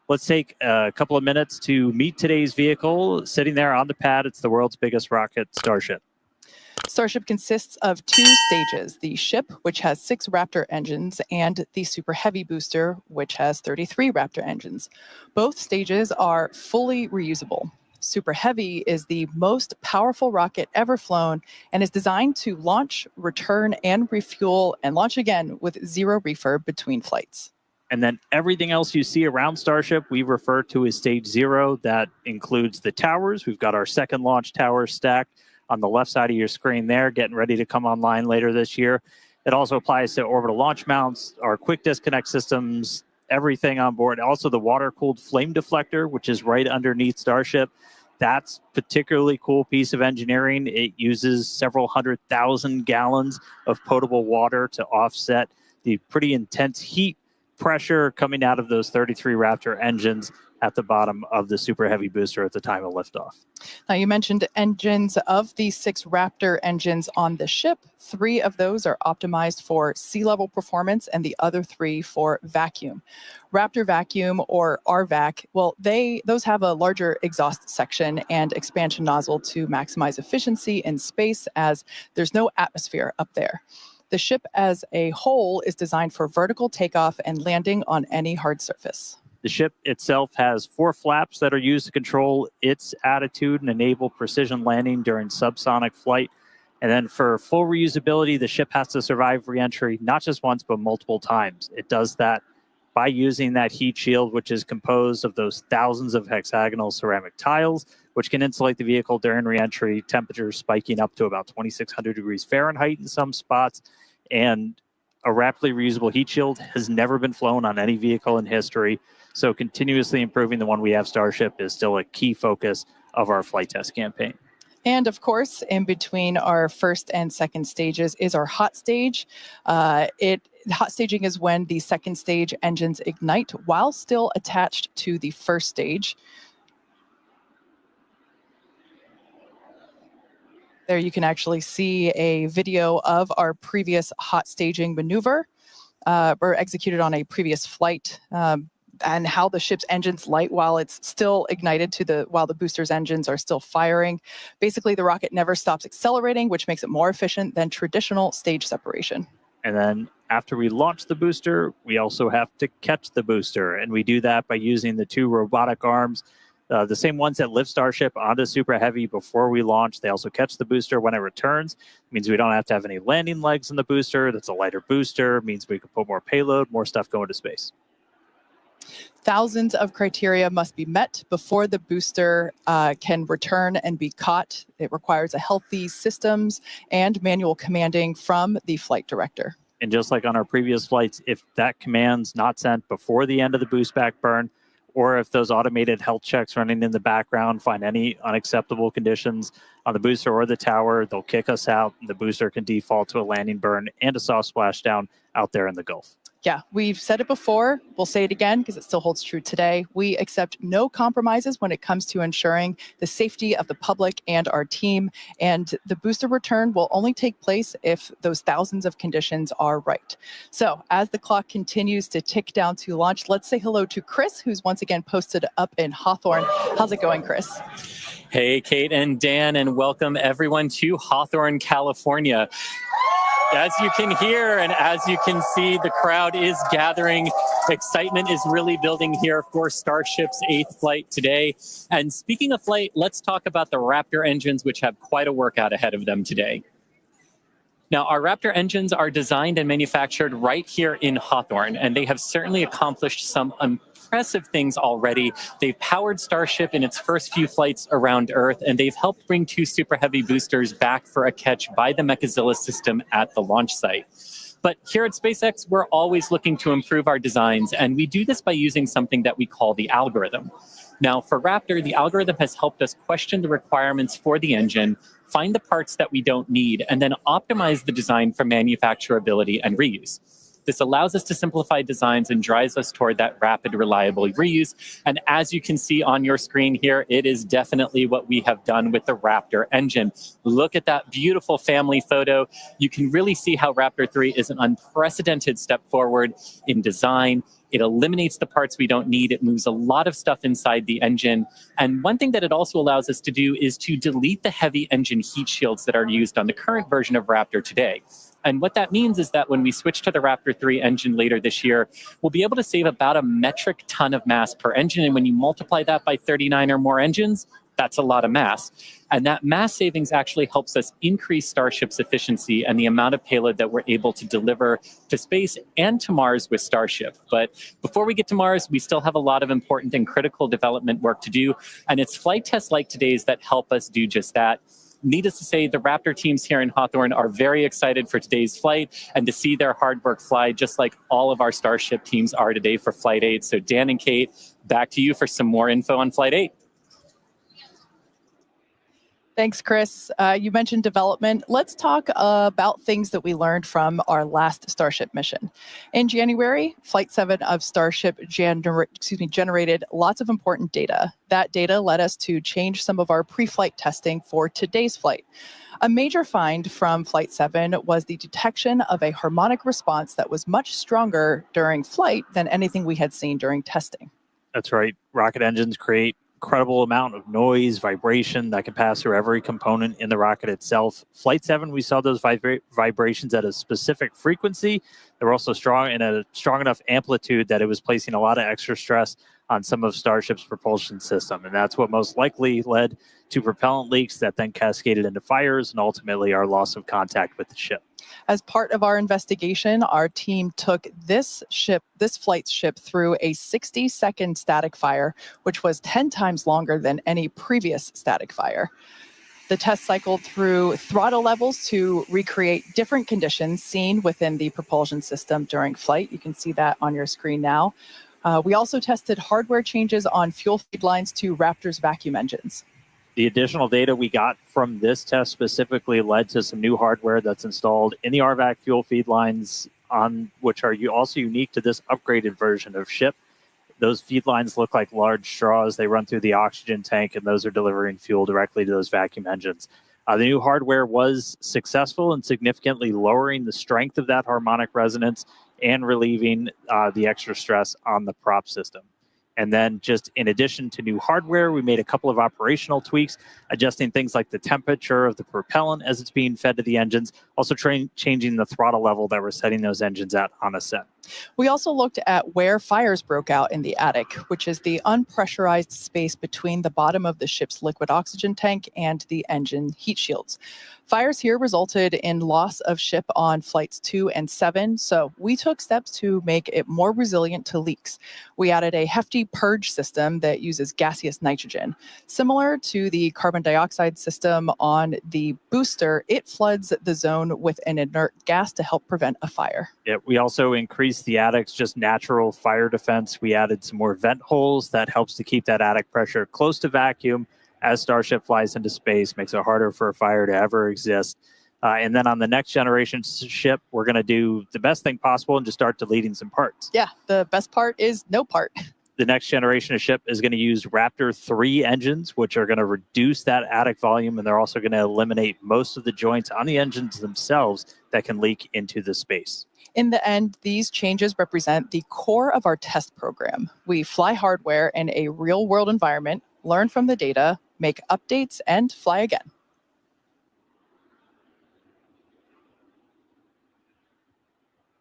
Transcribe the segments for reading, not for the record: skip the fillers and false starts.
Let's take a couple of minutes to meet today's vehicle. Sitting there on the pad, it's the world's biggest rocket, Starship. Starship consists of 2 stages, the ship, which has 6 Raptor engines, and the Super Heavy booster, which has 33 Raptor engines. Both stages are fully reusable. Super Heavy is the most powerful rocket ever flown and is designed to launch, return, and refuel, and launch again with 0 refurb between flights. And then everything else you see around Starship, we refer to as Stage 0. That includes the towers. We've got our second launch tower stacked on the left side of your screen there, getting ready to come online later this year. It also applies to orbital launch mounts, our quick disconnect systems, everything on board. Also the water-cooled flame deflector, which is right underneath Starship. That's a particularly cool piece of engineering. It uses several 100,000 gallons of potable water to offset the pretty intense heat pressure coming out of those 33 Raptor engines at the bottom of the Super Heavy booster at the time of liftoff. Now, you mentioned engines. Of the 6 Raptor engines on the ship, 3 of those are optimized for sea level performance and the other 3 for vacuum. Raptor Vacuum, or RVAC, well, those have a larger exhaust section and expansion nozzle to maximize efficiency in space, as there's no atmosphere up there. The ship as a whole is designed for vertical takeoff and landing on any hard surface. The ship itself has 4 flaps that are used to control its attitude and enable precision landing during subsonic flight. And then for full reusability, the ship has to survive reentry not just once, but multiple times. It does that by using that heat shield, which is composed of those thousands of hexagonal ceramic tiles, which can insulate the vehicle during reentry, temperatures spiking up to about 2,600 degrees Fahrenheit in some spots. And a rapidly reusable heat shield has never been flown on any vehicle in history. So continuously improving the one we have, Starship, is still a key focus of our flight test campaign. And of course, in between our first and second stages is our hot stage. Hot staging is when the second stage engines ignite while still attached to the first stage. There you can actually see a video of our previous hot staging maneuver, or executed on a previous flight, and how the ship's engines light while it's still ignited while the booster's engines are still firing. Basically, the rocket never stops accelerating, which makes it more efficient than traditional stage separation. And then after we launch the booster, we also have to catch the booster. And we do that by using the 2 robotic arms, the same ones that lift Starship onto Super Heavy before we launch. They also catch the booster when it returns. It means we don't have to have any landing legs in the booster. That's a lighter booster. It means we can put more payload, more stuff going to space. Thousands of criteria must be met before the booster can return and be caught. It requires a healthy systems and manual commanding from the flight director. And just like on our previous flights, if that command's not sent before the end of the boost back burn, or if those automated health checks running in the background find any unacceptable conditions on the booster or the tower, they'll kick us out, and the booster can default to a landing burn and a soft splashdown out there in the Gulf. Yeah, we've said it before. We'll say it again because it still holds true today. We accept no compromises when it comes to ensuring the safety of the public and our team. And the booster return will only take place if those thousands of conditions are right. So as the clock continues to tick down to launch, let's say hello to Chris, who's once again posted up in Hawthorne. How's it going, Chris? Hey, Kate and Dan, and welcome everyone to Hawthorne, California. As you can hear and as you can see, the crowd is gathering. Excitement is really building here for Starship's 8th flight today. And speaking of flight, let's talk about the Raptor engines, which have quite a workout ahead of them today. Now, our Raptor engines are designed and manufactured right here in Hawthorne, and they have certainly accomplished some impressive things already. They've powered Starship in its first few flights around Earth, and they've helped bring 2 Super Heavy boosters back for a catch by the Mechazilla system at the launch site. But here at SpaceX, we're always looking to improve our designs, and we do this by using something that we call the algorithm. Now, for Raptor, the algorithm has helped us question the requirements for the engine, find the parts that we don't need, and then optimize the design for manufacturability and reuse. This allows us to simplify designs and drives us toward that rapid, reliable reuse. And as you can see on your screen here, it is definitely what we have done with the Raptor engine. Look at that beautiful family photo. You can really see how Raptor 3 is an unprecedented step forward in design, It eliminates the parts we don't need. It moves a lot of stuff inside the engine. And one thing that it also allows us to do is to delete the heavy engine heat shields that are used on the current version of Raptor today. And what that means is that when we switch to the Raptor 3 engine later this year, we'll be able to save about a metric ton of mass per engine. And when you multiply that by 39 or more engines, that's a lot of mass. And that mass savings actually helps us increase Starship's efficiency and the amount of payload that we're able to deliver to space and to Mars with Starship. But before we get to Mars, we still have a lot of important and critical development work to do. And it's flight tests like today's that help us do just that. Needless to say, the Raptor teams here in Hawthorne are very excited for today's flight and to see their hard work fly, just like all of our Starship teams are today for Flight 8. So Dan and Kate, back to you for some more info on Flight 8. Thanks, Chris. You mentioned development. Let's talk about things that we learned from our last Starship mission. In January, Flight 7 of Starship generated lots of important data. That data led us to change some of our pre-flight testing for today's flight. A major find from Flight 7 was the detection of a harmonic response that was much stronger during flight than anything we had seen during testing. That's right. Rocket engines create incredible amount of noise, vibration that can pass through every component in the rocket itself. Flight 7, we saw those vibrations at a specific frequency. They were also strong in a strong enough amplitude that it was placing a lot of extra stress on some of Starship's propulsion system. And that's what most likely led to propellant leaks that then cascaded into fires and ultimately our loss of contact with the ship. As part of our investigation, our team took this flight's ship through a 60-second static fire, which was 10 times longer than any previous static fire. The test cycled through throttle levels to recreate different conditions seen within the propulsion system during flight. You can see that on your screen now. We also tested hardware changes on fuel feed lines to Raptor's vacuum engines. The additional data we got from this test specifically led to some new hardware that's installed in the RVAC fuel feed lines, which are also unique to this upgraded version of ship. Those feed lines look like large straws. They run through the oxygen tank, and those are delivering fuel directly to those vacuum engines. The new hardware was successful in significantly lowering the strength of that harmonic resonance and relieving the extra stress on the prop system. And then just in addition to new hardware, we made a couple of operational tweaks, adjusting things like the temperature of the propellant as it's being fed to the engines, also changing the throttle level that we're setting those engines at on a set. We also looked at where fires broke out in the attic, which is the unpressurized space between the bottom of the ship's liquid oxygen tank and the engine heat shields. Fires here resulted in loss of ship on flights 2 and 7, so we took steps to make it more resilient to leaks. We added a hefty purge system that uses gaseous nitrogen. Similar to the carbon dioxide system on the booster, it floods the zone with an inert gas to help prevent a fire. Yeah, we also increased the attic's just natural fire defense. We added some more vent holes that helps to keep that attic pressure close to vacuum. As Starship flies into space, makes it harder for a fire to ever exist. And then on the next generation ship, we're going to do the best thing possible and just start deleting some parts. Yeah, the best part is no part. The next generation of ship is going to use Raptor 3 engines, which are going to reduce that attic volume, and they're also going to eliminate most of the joints on the engines themselves that can leak into the space. In the end, these changes represent the core of our test program. We fly hardware in a real-world environment, learn from the data, make updates, and fly again.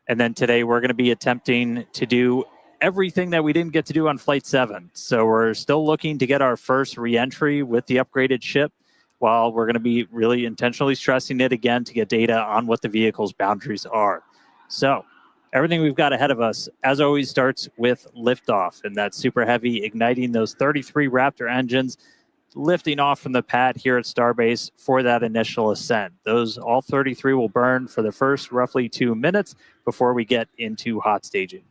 And then today we're going to be attempting to do everything that we didn't get to do on Flight 7. So we're still looking to get our first re-entry with the upgraded ship, while we're going to be really intentionally stressing it again to get data on what the vehicle's boundaries are. So everything we've got ahead of us, as always, starts with liftoff, and that's super heavy, igniting those 33 Raptor engines, lifting off from the pad here at Starbase for that initial ascent. All 33 will burn for the first roughly 2 minutes before we get into hot staging.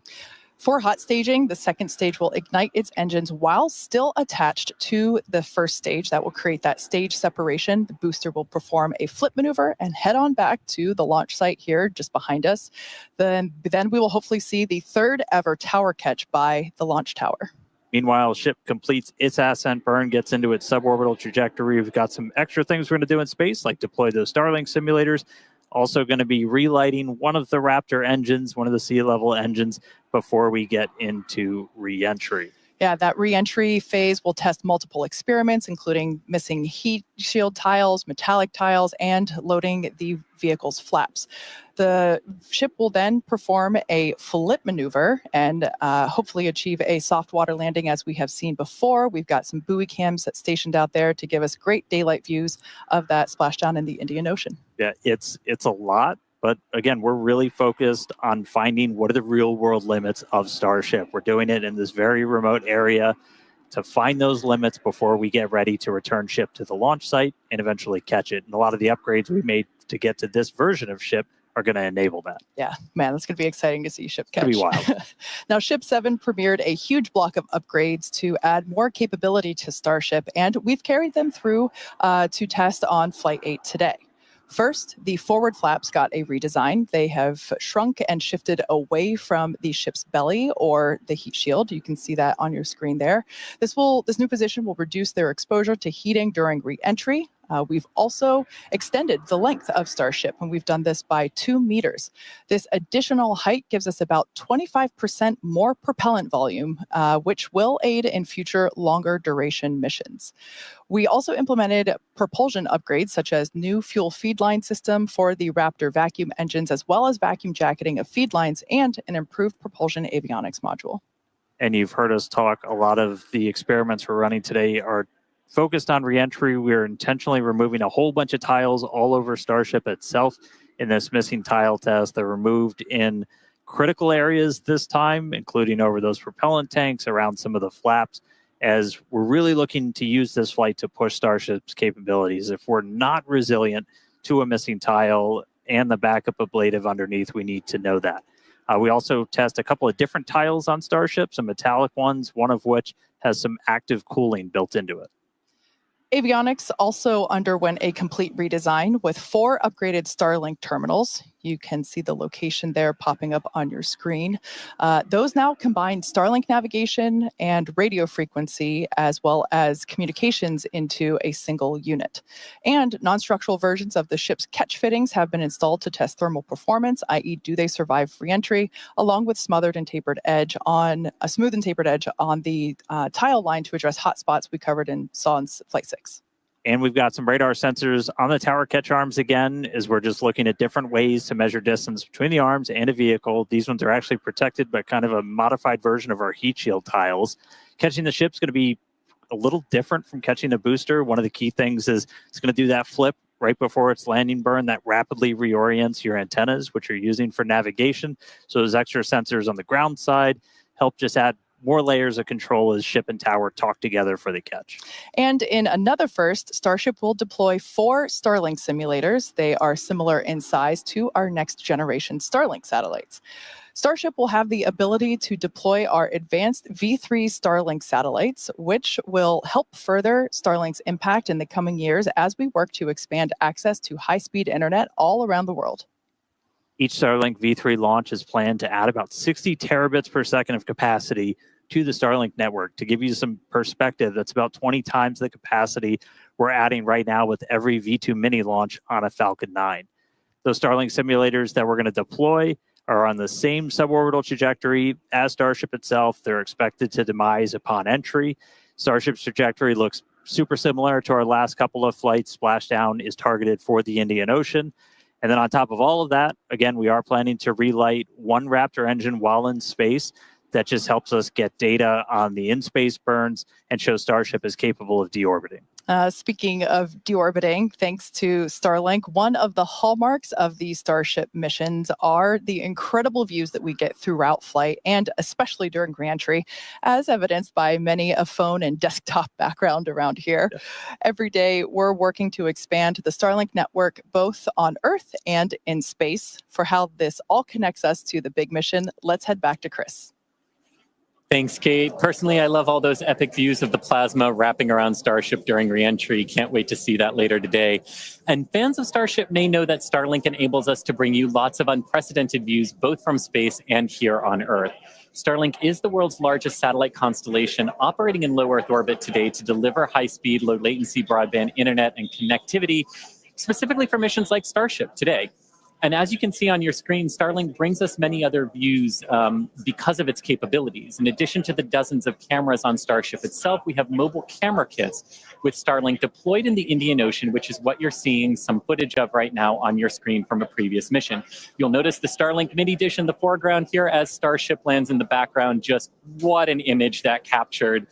For hot staging, the second stage will ignite its engines while still attached to the first stage. That will create that stage separation. The booster will perform a flip maneuver and head on back to the launch site here just behind us. Then we will hopefully see the third ever tower catch by the launch tower. Meanwhile, ship completes its ascent burn, gets into its suborbital trajectory. We've got some extra things we're going to do in space, like deploy those Starlink simulators. Also going to be relighting one of the Raptor engines, one of the sea-level engines, before we get into re-entry. Yeah, that re-entry phase will test multiple experiments, including missing heat shield tiles, metallic tiles, and loading the vehicle's flaps. The ship will then perform a flip maneuver and hopefully achieve a soft water landing as we have seen before. We've got some buoy cams stationed out there to give us great daylight views of that splashdown in the Indian Ocean. Yeah, it's a lot. But again, we're really focused on finding what are the real world limits of Starship. We're doing it in this very remote area to find those limits before we get ready to return ship to the launch site and eventually catch it. And a lot of the upgrades we made to get to this version of ship are going to enable that. Yeah, man, that's going to be exciting to see ship catch. It's going to be wild. Now, Ship 7 premiered a huge block of upgrades to add more capability to Starship, and we've carried them through to test on Flight 8 today. First, the forward flaps got a redesign. They have shrunk and shifted away from the ship's belly or the heat shield. You can see that on your screen there. This new position will reduce their exposure to heating during re-entry. We've also extended the length of Starship, and we've done this by 2 meters. This additional height gives us about 25% more propellant volume, which will aid in future longer duration missions. We also implemented propulsion upgrades, such as new fuel feed line system for the Raptor vacuum engines, as well as vacuum jacketing of feed lines and an improved propulsion avionics module. And you've heard us talk, a lot of the experiments we're running today are focused on reentry. We're intentionally removing a whole bunch of tiles all over Starship itself in this missing tile test. They're removed in critical areas this time, including over those propellant tanks, around some of the flaps, as we're really looking to use this flight to push Starship's capabilities. If we're not resilient to a missing tile and the backup ablative underneath, we need to know that. We also test a couple of different tiles on Starship, some metallic ones, one of which has some active cooling built into it. Avionics also underwent a complete redesign with 4 upgraded Starlink terminals. You can see the location there popping up on your screen. Those now combine Starlink navigation and radio frequency, as well as communications into a single unit. And non-structural versions of the ship's catch fittings have been installed to test thermal performance, i.e. do they survive re-entry, along with a smooth and tapered edge on the tile line to address hotspots we covered and saw in Flight 6. And we've got some radar sensors on the tower catch arms again, as we're just looking at different ways to measure distance between the arms and a vehicle. These ones are actually protected by kind of a modified version of our heat shield tiles. Catching the ship's going to be a little different from catching a booster. One of the key things is it's going to do that flip right before its landing burn that rapidly reorients your antennas, which you're using for navigation. So those extra sensors on the ground side help just add more layers of control as ship and tower talk together for the catch. And in another first, Starship will deploy 4 Starlink simulators. They are similar in size to our next generation Starlink satellites. Starship will have the ability to deploy our advanced V3 Starlink satellites, which will help further Starlink's impact in the coming years as we work to expand access to high-speed internet all around the world. Each Starlink V3 launch is planned to add about 60 terabits per second of capacity to the Starlink network. To give you some perspective, that's about 20 times the capacity we're adding right now with every V2 mini launch on a Falcon 9. Those Starlink simulators that we're going to deploy are on the same suborbital trajectory as Starship itself. They're expected to demise upon entry. Starship's trajectory looks super similar to our last couple of flights. Splashdown is targeted for the Indian Ocean. And then on top of all of that, again, we are planning to relight one Raptor engine while in space. That just helps us get data on the in-space burns and show Starship is capable of deorbiting. Speaking of deorbiting, thanks to Starlink, one of the hallmarks of these Starship missions are the incredible views that we get throughout flight, and especially during reentry, as evidenced by many a phone and desktop background around here. Yeah. Every day, we're working to expand the Starlink network, both on Earth and in space. For how this all connects us to the big mission, let's head back to Chris. Thanks, Kate. Personally, I love all those epic views of the plasma wrapping around Starship during reentry. Can't wait to see that later today. And fans of Starship may know that Starlink enables us to bring you lots of unprecedented views, both from space and here on Earth. Starlink is the world's largest satellite constellation operating in low Earth orbit today to deliver high-speed, low-latency broadband internet and connectivity, specifically for missions like Starship today. And as you can see on your screen, Starlink brings us many other views because of its capabilities. In addition to the dozens of cameras on Starship itself, we have mobile camera kits with Starlink deployed in the Indian Ocean, which is what you're seeing some footage of right now on your screen from a previous mission. You'll notice the Starlink mini dish in the foreground here as Starship lands in the background. Just what an image that captured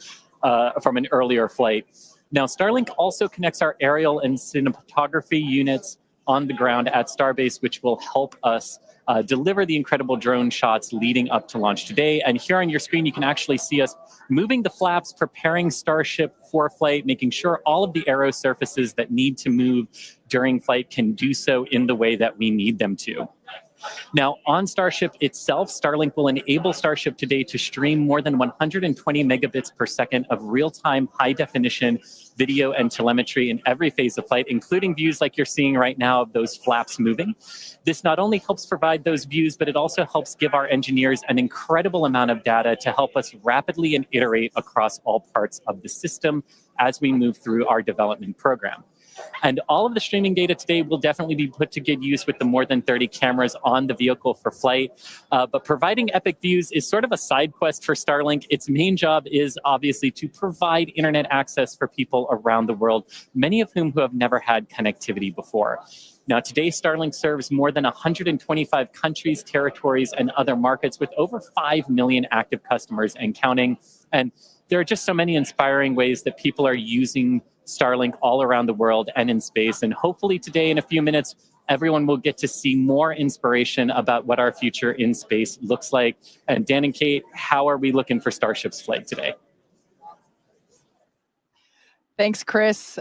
from an earlier flight. Now, Starlink also connects our aerial and cinematography units on the ground at Starbase, which will help us deliver the incredible drone shots leading up to launch today. And here on your screen, you can actually see us moving the flaps, preparing Starship for flight, making sure all of the aero surfaces that need to move during flight can do so in the way that we need them to. Now, on Starship itself, Starlink will enable Starship today to stream more than 120 megabits per second of real-time, high-definition video and telemetry in every phase of flight, including views like you're seeing right now of those flaps moving. This not only helps provide those views, but it also helps give our engineers an incredible amount of data to help us rapidly and iterate across all parts of the system as we move through our development program. And all of the streaming data today will definitely be put to good use with the more than 30 cameras on the vehicle for flight. But providing epic views is sort of a side quest for Starlink. Its main job is obviously to provide internet access for people around the world, many of whom who have never had connectivity before. Now, today, Starlink serves more than 125 countries, territories, and other markets with over 5 million active customers and counting. And there are just so many inspiring ways that people are using Starlink all around the world and in space. And hopefully today, in a few minutes, everyone will get to see more inspiration about what our future in space looks like. And Dan and Kate, how are we looking for Starship's flight today? Thanks, Chris.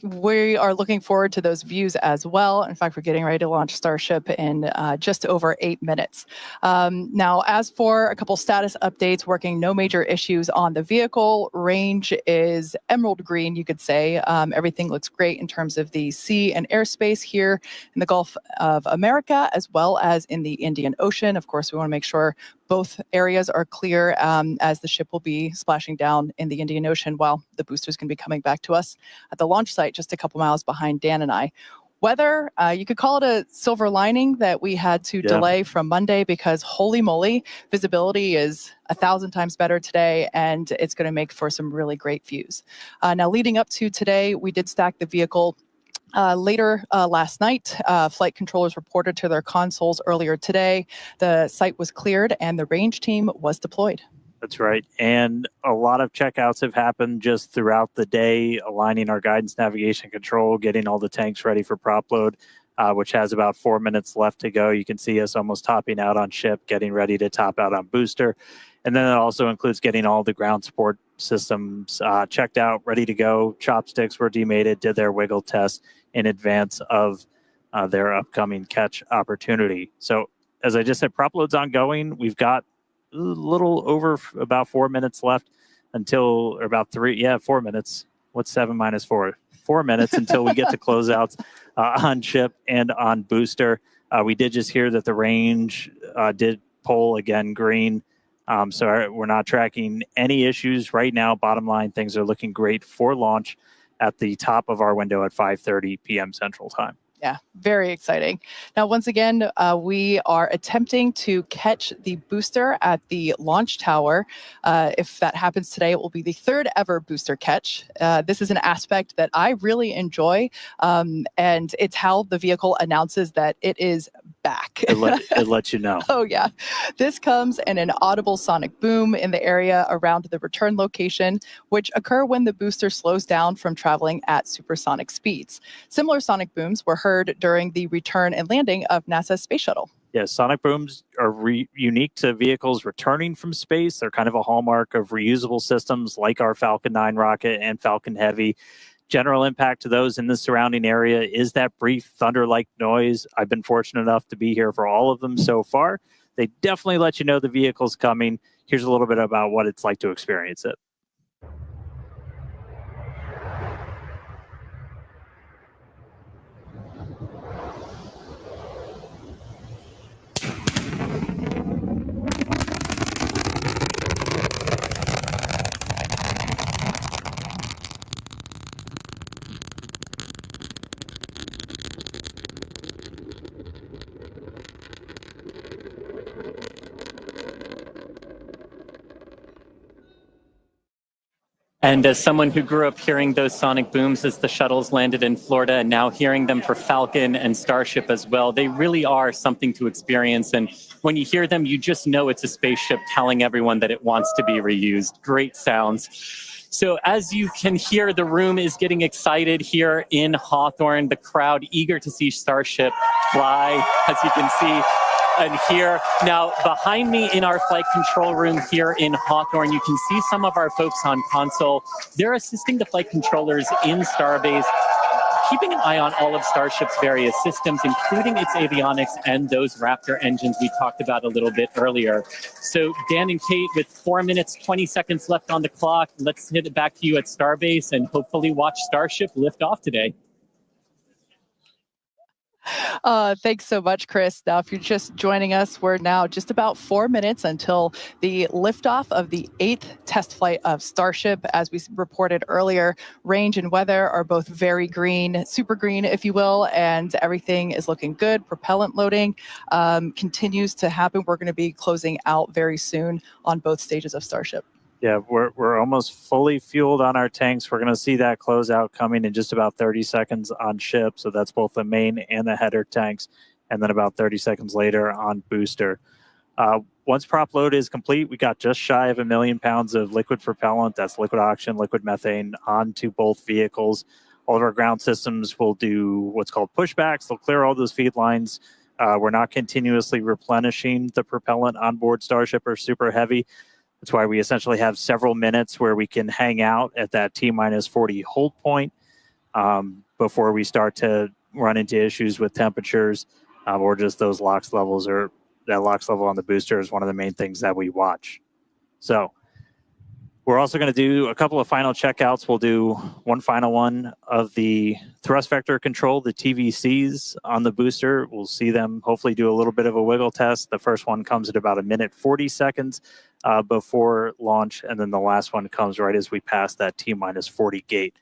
We are looking forward to those views as well. In fact, we're getting ready to launch Starship in just over 8 minutes. Now, as for a couple status updates, working no major issues on the vehicle. Range is emerald green, you could say. Everything looks great in terms of the sea and airspace here in the Gulf of America, as well as in the Indian Ocean. Of course, we want to make sure both areas are clear as the ship will be splashing down in the Indian Ocean while the boosters can be coming back to us at the launch site just a couple miles behind Dan and I. Weather, you could call it a silver lining that we had to delay from Monday because holy moly, visibility is 1,000 times better today, and it's going to make for some really great views. Now, leading up to today, we did stack the vehicle later last night. Flight controllers reported to their consoles earlier today. The site was cleared and the range team was deployed. That's right. And a lot of checkouts have happened just throughout the day, aligning our guidance, navigation, control, getting all the tanks ready for prop load, which has about 4 minutes left to go. You can see us almost topping out on ship, getting ready to top out on booster. And then it also includes getting all the ground support systems checked out, ready to go. Chopsticks were demated, did their wiggle test in advance of their upcoming catch opportunity. So as I just said, prop load's ongoing. We've got a little over about 4 minutes left until, or about 4 minutes. What's 7 minus 4? 4 minutes until we get to closeouts on ship and on booster. We did just hear that the range did pull again green. So we're not tracking any issues right now. Bottom line, things are looking great for launch at the top of our window at 5:30 p.m. Central Time. Yeah, very exciting. Now, once again, we are attempting to catch the booster at the launch tower. If that happens today, it will be the third ever booster catch. This is an aspect that I really enjoy, and it's how the vehicle announces that it is back. It lets you know. Oh, yeah. This comes in an audible sonic boom in the area around the return location, which occur when the booster slows down from traveling at supersonic speeds. Similar sonic booms were heard during the return and landing of NASA's space shuttle. Yes, sonic booms are unique to vehicles returning from space. They're kind of a hallmark of reusable systems like our Falcon 9 rocket and Falcon Heavy. General impact to those in the surrounding area is that brief thunder-like noise. I've been fortunate enough to be here for all of them so far. They definitely let you know the vehicle's coming. Here's a little bit about what it's like to experience it. And as someone who grew up hearing those sonic booms as the shuttles landed in Florida, and now hearing them for Falcon and Starship as well, they really are something to experience. And when you hear them, you just know it's a spaceship telling everyone that it wants to be reused. Great sounds. So as you can hear, the room is getting excited here in Hawthorne, the crowd eager to see Starship fly, as you can see. And here, now behind me in our flight control room here in Hawthorne, you can see some of our folks on console. They're assisting the flight controllers in Starbase, keeping an eye on all of Starship's various systems, including its avionics and those Raptor engines we talked about a little bit earlier. So Dan and Kate, with 4 minutes, 20 seconds left on the clock, let's hit it back to you at Starbase and hopefully watch Starship lift off today. Thanks so much, Chris. Now, if you're just joining us, we're now just about 4 minutes until the liftoff of the 8th test flight of Starship. As we reported earlier, range and weather are both very green, super green, if you will, and everything is looking good. Propellant loading continues to happen. We're going to be closing out very soon on both stages of Starship. Yeah, we're almost fully fueled on our tanks. We're going to see that closeout coming in just about 30 seconds on ship. So that's both the main and the header tanks. And then about 30 seconds later on booster. Once prop load is complete, we got just shy of 1 million pounds of liquid propellant. That's liquid oxygen, liquid methane onto both vehicles. All of our ground systems will do what's called pushbacks. They'll clear all those feed lines. We're not continuously replenishing the propellant on board Starship or Super Heavy. That's why we essentially have several minutes where we can hang out at that T-minus 40 hold point before we start to run into issues with temperatures or just those LOX levels, or that LOX level on the booster is one of the main things that we watch. So we're also going to do a couple of final checkouts. We'll do one final one of the thrust vector control, the TVCs on the booster. We'll see them hopefully do a little bit of a wiggle test. The first one comes at about 1:40 before launch, and then the last one comes right as we pass that T-minus 40 gate.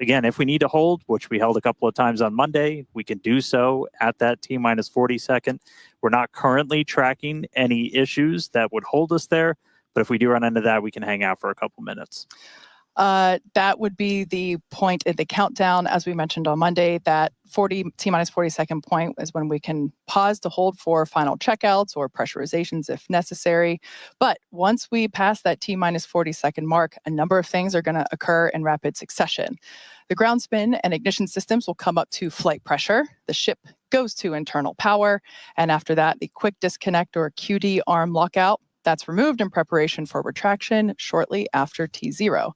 Again, if we need to hold, which we held a couple of times on Monday, we can do so at that T-minus 40 second. We're not currently tracking any issues that would hold us there, but if we do run into that, we can hang out for a couple minutes. That would be the point in the countdown, as we mentioned on Monday. That T-minus 40 second point is when we can pause to hold for final checkouts or pressurizations if necessary. But once we pass that T-minus 40 second mark, a number of things are going to occur in rapid succession. The ground spin and ignition systems will come up to flight pressure. The ship goes to internal power. And after that, the quick disconnect or QD arm lockout, that's removed in preparation for retraction shortly after T0.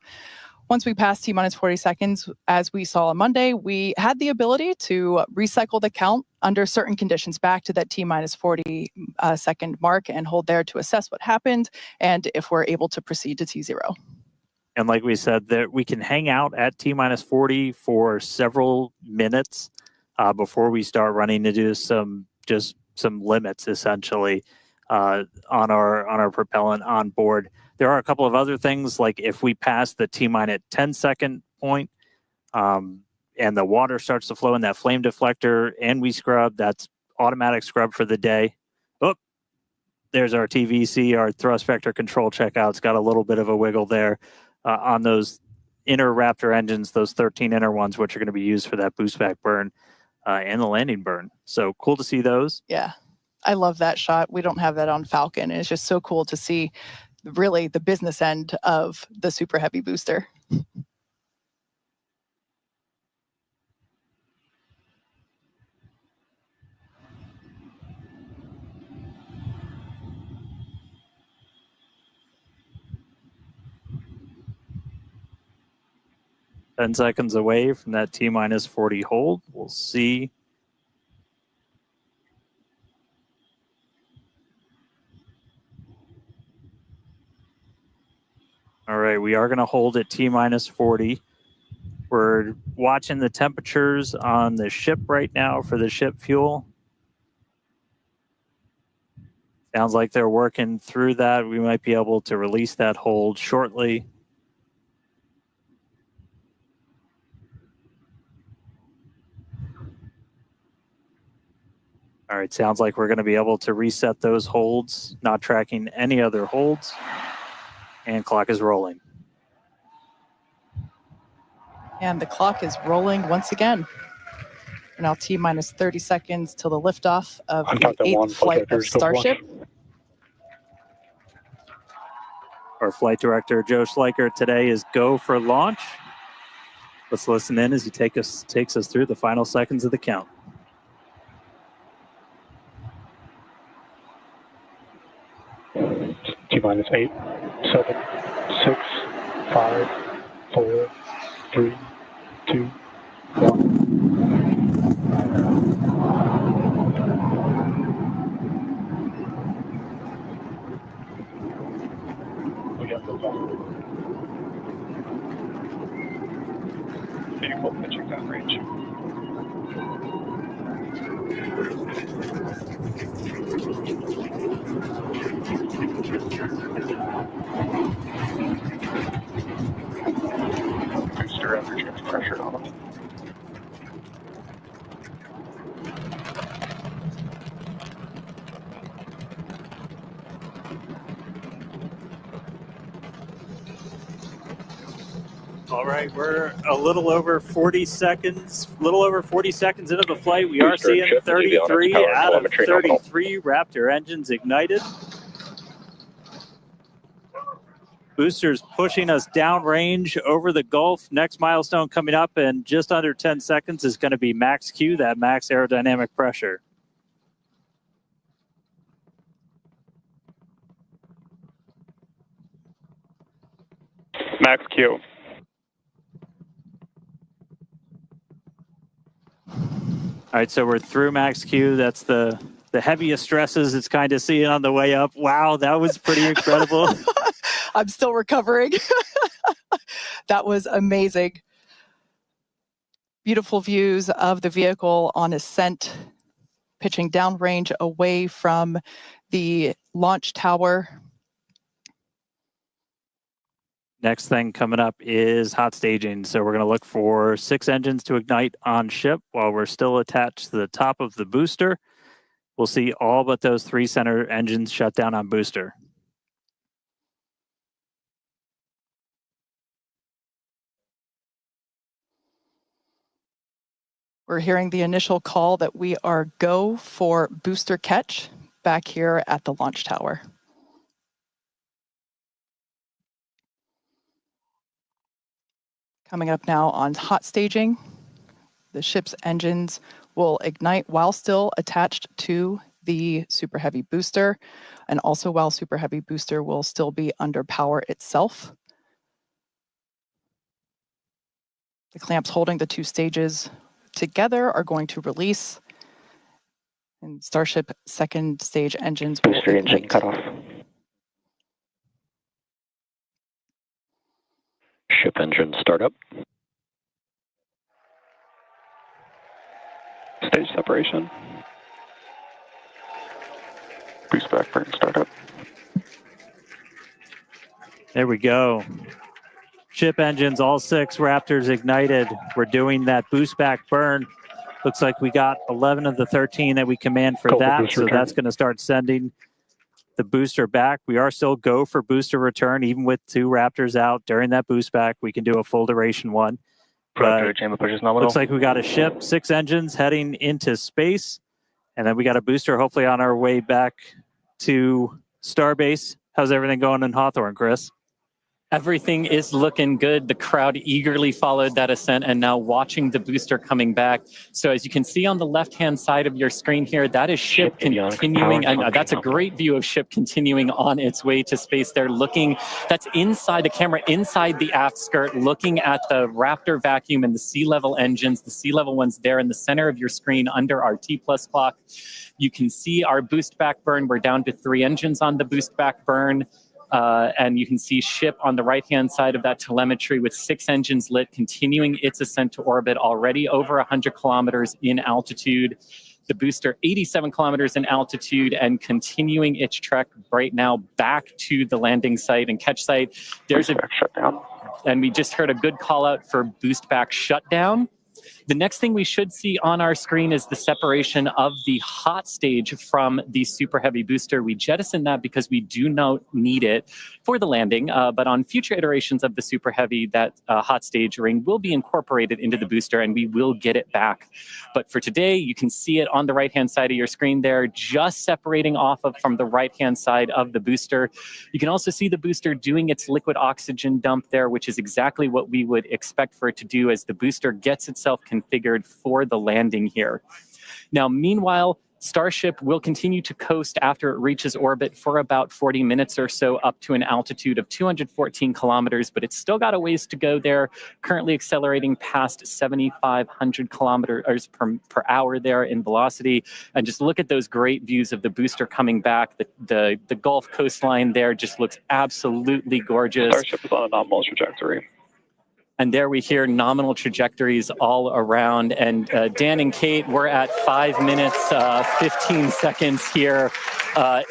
Once we pass T-minus 40 seconds, as we saw on Monday, we had the ability to recycle the count under certain conditions back to that T-minus 40 second mark and hold there to assess what happened and if we're able to proceed to T0. And like we said, that we can hang out at T-minus 40 for several minutes before we start running into some limits, essentially, on our propellant on board. There are a couple of other things, like if we pass the T-minus 10 second point and the water starts to flow in that flame deflector and we scrub, that's automatic scrub for the day. Oh, there's our TVC, our thrust vector control checkout. It's got a little bit of a wiggle there on those inner Raptor engines, those 13 inner ones, which are going to be used for that boost back burn and the landing burn. So cool to see those. Yeah. I love that shot. We don't have that on Falcon. And it's just so cool to see really the business end of the Super Heavy booster. Ten seconds away from that T-minus 40 hold. We'll see. All right, we are going to hold at T-minus 40. We're watching the temperatures on the ship right now for the ship fuel. Sounds like they're working through that. We might be able to release that hold shortly. All right, sounds like we're going to be able to reset those holds, not tracking any other holds. And clock is rolling. And the clock is rolling once again. We're now T-minus 30 seconds till the liftoff of the 8th flight of Starship. Our flight director, Joe Schleicher, today is go for launch. Let's listen in as he takes us through the final seconds of the count. T-minus 8, 7, 6, 5, 4, 3, 2, 1. We got those off. Vehicle pitching down range. Booster average gets pressure on them. All right, we're a little over 40 seconds into the flight. We are seeing 33 out of 33 Raptor engines ignited. Boosters pushing us downrange over the Gulf. Next milestone coming up in just under 10 seconds is going to be max Q, that max aerodynamic pressure. Max Q. All right, so we're through max Q. That's the heaviest stresses it's kind of seeing on the way up. Wow, that was pretty incredible. I'm still recovering. That was amazing. Beautiful views of the vehicle on ascent, pitching downrange away from the launch tower. Next thing coming up is hot staging. So we're going to look for 6 engines to ignite on ship while we're still attached to the top of the booster. We'll see all but those 3 center engines shut down on booster. We're hearing the initial call that we are go for booster catch back here at the launch tower. Coming up now on hot staging, the ship's engines will ignite while still attached to the Super Heavy booster, and also while Super Heavy booster will still be under power itself. The clamps holding the 2 stages together are going to release, and Starship second stage engines will booster ignite. engine cut off. Ship engine startup. Stage separation. Boost back burn startup. There we go. Ship engines, all 6 Raptors ignited. We're doing that boost back burn. Looks like we got 11 of the 13 that we command for that. So that's going to start sending the booster back. We are still go for booster return, even with 2 Raptors out during that boost back. We can do a full duration one. Chamber push is nominal. Looks like we got a ship, 6 engines heading into space. And then we got a booster hopefully on our way back to Starbase. How's everything going in Hawthorne, Chris? Everything is looking good. The crowd eagerly followed that ascent and now watching the booster coming back. So as you can see on the left-hand side of your screen here, that is ship continuing. And that's a great view of ship continuing on its way to space. They're looking, that's inside the camera, inside the aft skirt, looking at the Raptor vacuum and the sea level engines, the sea level ones there in the center of your screen under our T+ clock. You can see our boost back burn. We're down to 3 engines on the boost back burn. And you can see ship on the right-hand side of that telemetry with 6 engines lit, continuing its ascent to orbit, already over 100 kilometers in altitude. The booster 87 kilometers in altitude and continuing its trek right now back to the landing site and catch site. There's a shutdown. And we just heard a good call out for boost back shutdown. The next thing we should see on our screen is the separation of the hot stage from the Super Heavy booster. We jettisoned that because we do not need it for the landing, but on future iterations of the Super Heavy, that hot stage ring will be incorporated into the booster and we will get it back. But for today, you can see it on the right-hand side of your screen there, just separating off from the right-hand side of the booster. You can also see the booster doing its liquid oxygen dump there, which is exactly what we would expect for it to do as the booster gets itself configured for the landing here. Now, meanwhile, Starship will continue to coast after it reaches orbit for about 40 minutes or so up to an altitude of 214 kilometers, but it's still got a ways to go there, currently accelerating past 7,500 kilometers per hour there in velocity. And just look at those great views of the booster coming back. The Gulf coastline there just looks absolutely gorgeous. Starship is on a nominal trajectory. And there we hear nominal trajectories all around. And Dan and Kate, we're at 5 minutes, 15 seconds here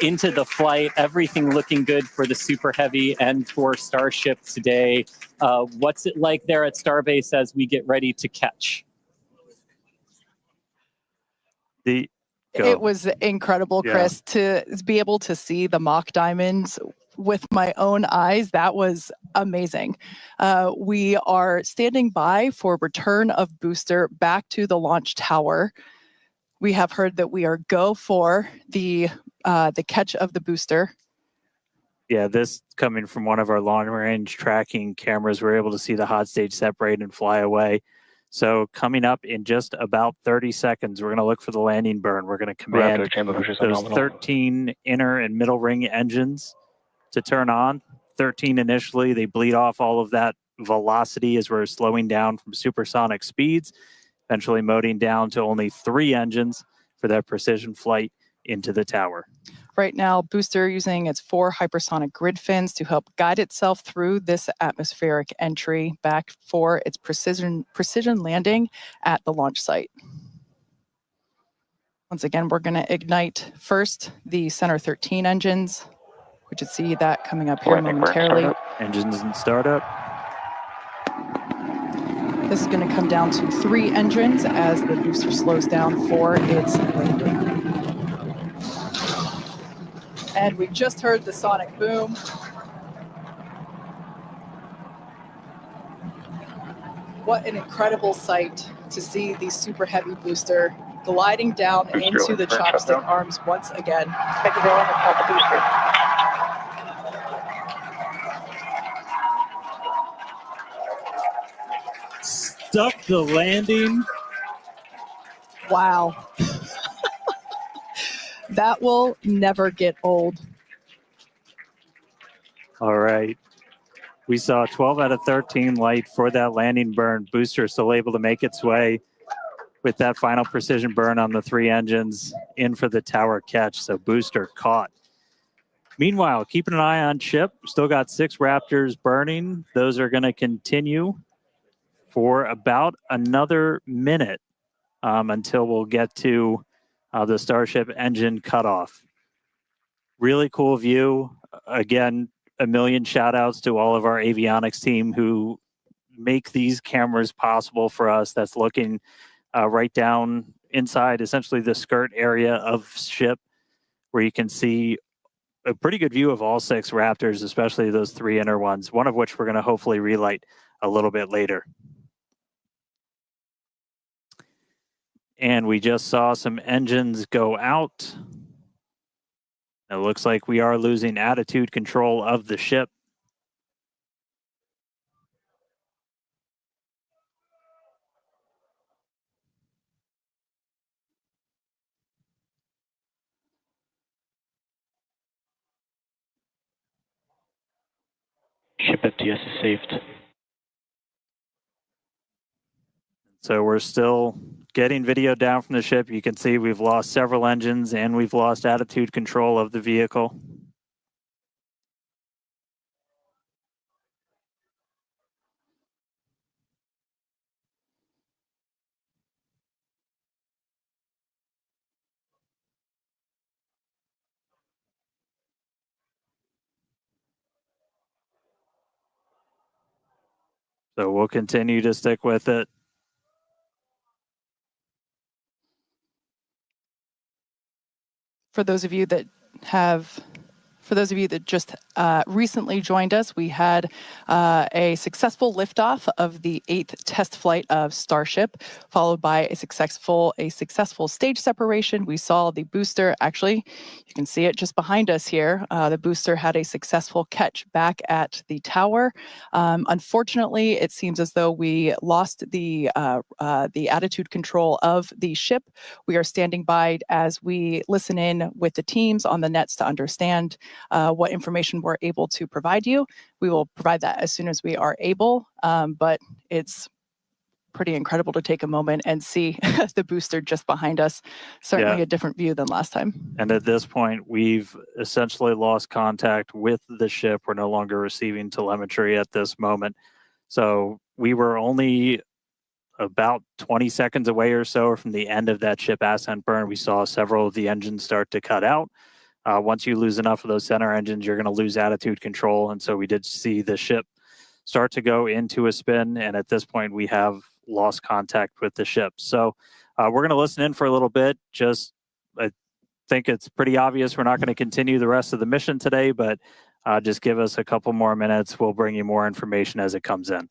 into the flight. Everything looking good for the Super Heavy and for Starship today. What's it like there at Starbase as we get ready to catch? It was incredible, Chris, to be able to see the mock diamonds with my own eyes. That was amazing. We are standing by for return of booster back to the launch tower. We have heard that we are go for the catch of the booster. Yeah, this coming from one of our long-range tracking cameras, we're able to see the hot stage separate and fly away. So coming up in just about 30 seconds, we're going to look for the landing burn. We're going to command those 13 inner and middle ring engines to turn on. 13 initially, they bleed off all of that velocity as we're slowing down from supersonic speeds, eventually moding down to only 3 engines for that precision flight into the tower. Right now, booster using its 4 hypersonic grid fins to help guide itself through this atmospheric entry back for its precision landing at the launch site. Once again, we're going to ignite first the center 13 engines. We should see that coming up here momentarily. Engines in startup. This is going to come down to 3 engines as the booster slows down for its landing. And we just heard the sonic boom. What an incredible sight to see the Super Heavy booster gliding down into the chopstick arms once again. Thank you very much for the booster. Stuck the landing. Wow. That will never get old. All right. We saw 12 out of 13 light for that landing burn. Booster still able to make its way with that final precision burn on the 3 engines in for the tower catch. So booster caught. Meanwhile, keeping an eye on ship. Still got 6 Raptors burning. Those are going to continue for about another minute until we'll get to the Starship engine cutoff. Really cool view. Again, a million shout outs to all of our avionics team who make these cameras possible for us. That's looking right down inside essentially the skirt area of ship, where you can see a pretty good view of all 6 Raptors, especially those 3 inner ones, one of which we're going to hopefully relight a little bit later. And we just saw some engines go out. It looks like we are losing attitude control of the ship. Ship FTS is saved. So we're still getting video down from the ship. You can see we've lost several engines and we've lost attitude control of the vehicle. So we'll continue to stick with it. For those of you that just recently joined us, we had a successful liftoff of the 8th test flight of Starship, followed by a successful stage separation. We saw the booster, actually, you can see it just behind us here. The booster had a successful catch back at the tower. Unfortunately, it seems as though we lost the attitude control of the ship. We are standing by as we listen in with the teams on the nets to understand what information we're able to provide you. We will provide that as soon as we are able, but it's pretty incredible to take a moment and see the booster just behind us. Certainly a different view than last time. And at this point, we've essentially lost contact with the ship. We're no longer receiving telemetry at this moment. So we were only about 20 seconds away or so from the end of that ship ascent burn. We saw several of the engines start to cut out. Once you lose enough of those center engines, you're going to lose attitude control. And so we did see the ship start to go into a spin. And at this point, we have lost contact with the ship. So we're going to listen in for a little bit. I think it's pretty obvious we're not going to continue the rest of the mission today, but just give us a couple more minutes. We'll bring you more information as it comes in.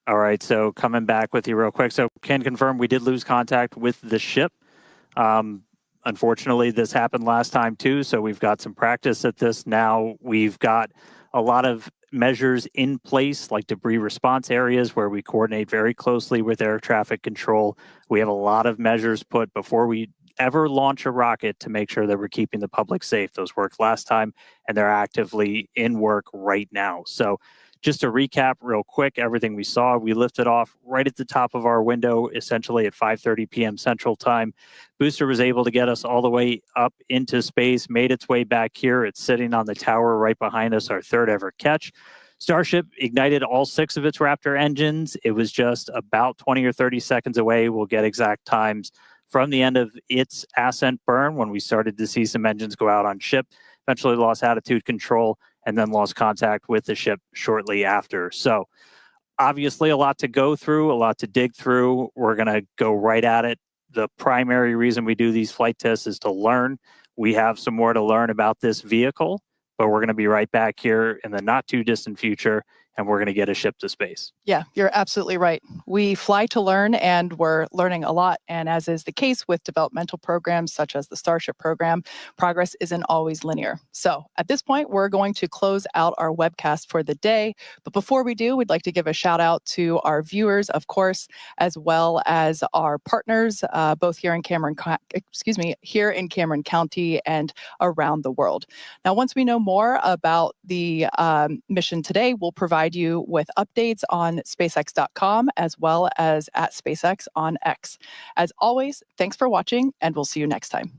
All right, so coming back with you real quick. So can confirm we did lose contact with the ship. Unfortunately, this happened last time too, so we've got some practice at this now. We've got a lot of measures in place, like debris response areas where we coordinate very closely with air traffic control. We have a lot of measures put before we ever launch a rocket to make sure that we're keeping the public safe. Those worked last time, and they're actively in work right now. So Just to recap real quick, everything we saw, we lifted off right at the top of our window, essentially at 5:30 p.m. Central Time. Booster was able to get us all the way up into space, made its way back here. It's sitting on the tower right behind us, our third ever catch. Starship ignited all 6 of its Raptor engines. It was just about 20 or 30 seconds away. We'll get exact times from the end of its ascent burn when we started to see some engines go out on ship, eventually lost attitude control, and then lost contact with the ship shortly after. So obviously a lot to go through, a lot to dig through. We're going to go right at it. The primary reason we do these flight tests is to learn. We have some more to learn about this vehicle, but we're going to be right back here in the not too distant future, and we're going to get a ship to space. Yeah, you're absolutely right. We fly to learn, and we're learning a lot. And as is the case with developmental programs such as the Starship program, progress isn't always linear. So at this point, we're going to close out our webcast for the day. But before we do, we'd like to give a shout out to our viewers, of course, as well as our partners, both here in Cameron County and around the world. Now, once we know more about the mission today, we'll provide you with updates on SpaceX.com as well as at SpaceX on X. As always, thanks for watching, and we'll see you next time.